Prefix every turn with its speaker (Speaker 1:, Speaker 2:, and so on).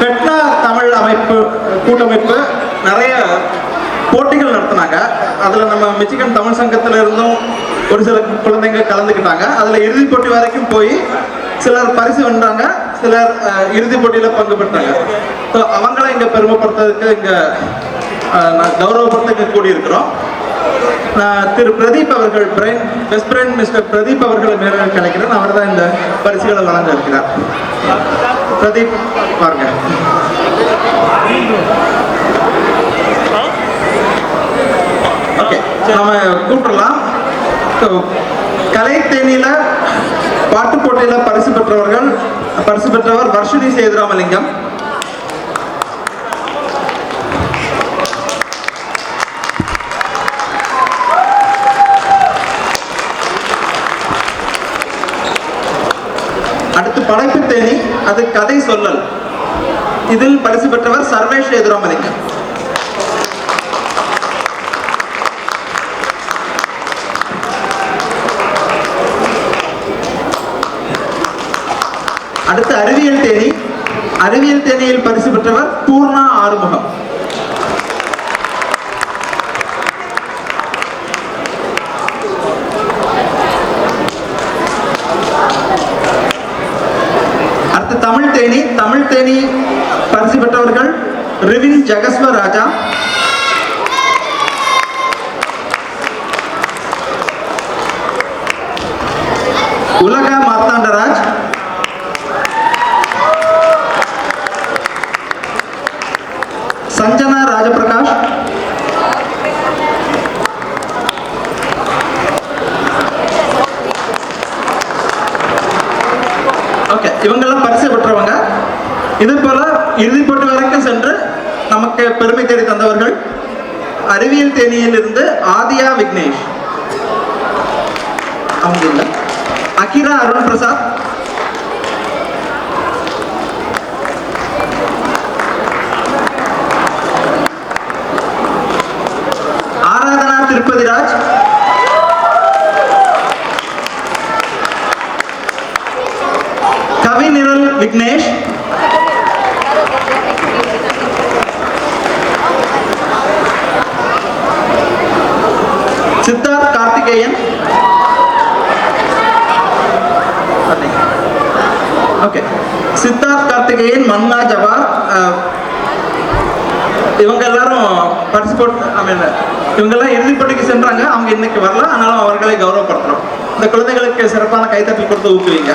Speaker 1: பெட்னா தமிழ் அமைப்பு கூட்டமைப்பு நிறைய போட்டிகள் நடத்தினாங்க. அதில் நம்ம மிச்சிகன் தமிழ் சங்கத்தில் இருந்தும் ஒரு சில குழந்தைங்க கலந்துக்கிட்டாங்க. அதில் இறுதிப் போட்டி வரைக்கும் போய் சிலர் பரிசு வென்றாங்க, சிலர் இறுதிப் போட்டியில் பங்கு பெற்றாங்க. ஸோ அவங்கள இங்கே பெருமைப்படுத்துறதுக்கு இங்கே கௌரவப்படுத்த கூடியிருக்கிறோம். திரு பிரதீப் அவர்கள் பெஸ்ட் பிரெயின் மிஸ்டர் பிரதீப் அவர்களை மேலே கிடைக்கிறேன். அவர் தான் இந்த பரிசுகளை வழங்க இருக்கிறார். பிரதீப் பாருங்க. ஓகே, நம்ம கூப்பிடலாம். கலை தேனியில பாட்டு போட்டியில பரிசு பெற்றவர் வர்ஷினி சேதுராமலிங்கம். அடுத்து படைப்பு தேனி, அது கதை சொல்லல், இதில் பரிசு பெற்றவர் சர்வேஷ் சேதுராமலிங்கம். அடுத்து அறிவியல் தேனி, அறிவியல் தேனியில் பரிசு பெற்றவர் பூர்ணா ஆறுமுகம். அடுத்து தமிழ் தேனி, தமிழ் தேனி பரிசு பெற்றவர்கள் ரிவின் ஜெகஸ்வ ராஜா, உலக மார்த்தாண்டராஜ், சஞ்சனா ராஜபிரகாஷ், ஓகே, இவங்கெல்லாம் பரிசு பெற்றவங்க. இது போல இறுதிப் போட்டி வரைக்கும் சென்று நமக்கு பெருமை தேடி தந்தவர்கள் அறிவியல் தேனியில் இருந்து ஆதியா விக்னேஷ், அவங்க இல்ல, அகிரா அருண் பிரசாத், ஆராதனா திருப்பதிராஜ், கவிநிரல் விக்னேஷ், சித்தார்த் கார்த்திகேயன், ஓகே, சித்தார்த் கார்த்திகேயன், மன்னா ஜவார், இவங்க எல்லாரும் பரிசு போட்டு இவங்கெல்லாம் இறுதிப் போட்டிக்கு சென்றாங்க. அவங்க இன்னைக்கு வரலாம், ஆனாலும் அவர்களை கௌரவப்படுத்துறோம். இந்த குழந்தைகளுக்கு சிறப்பான கைத்தட்டல் கொடுத்து ஊக்குவீங்க.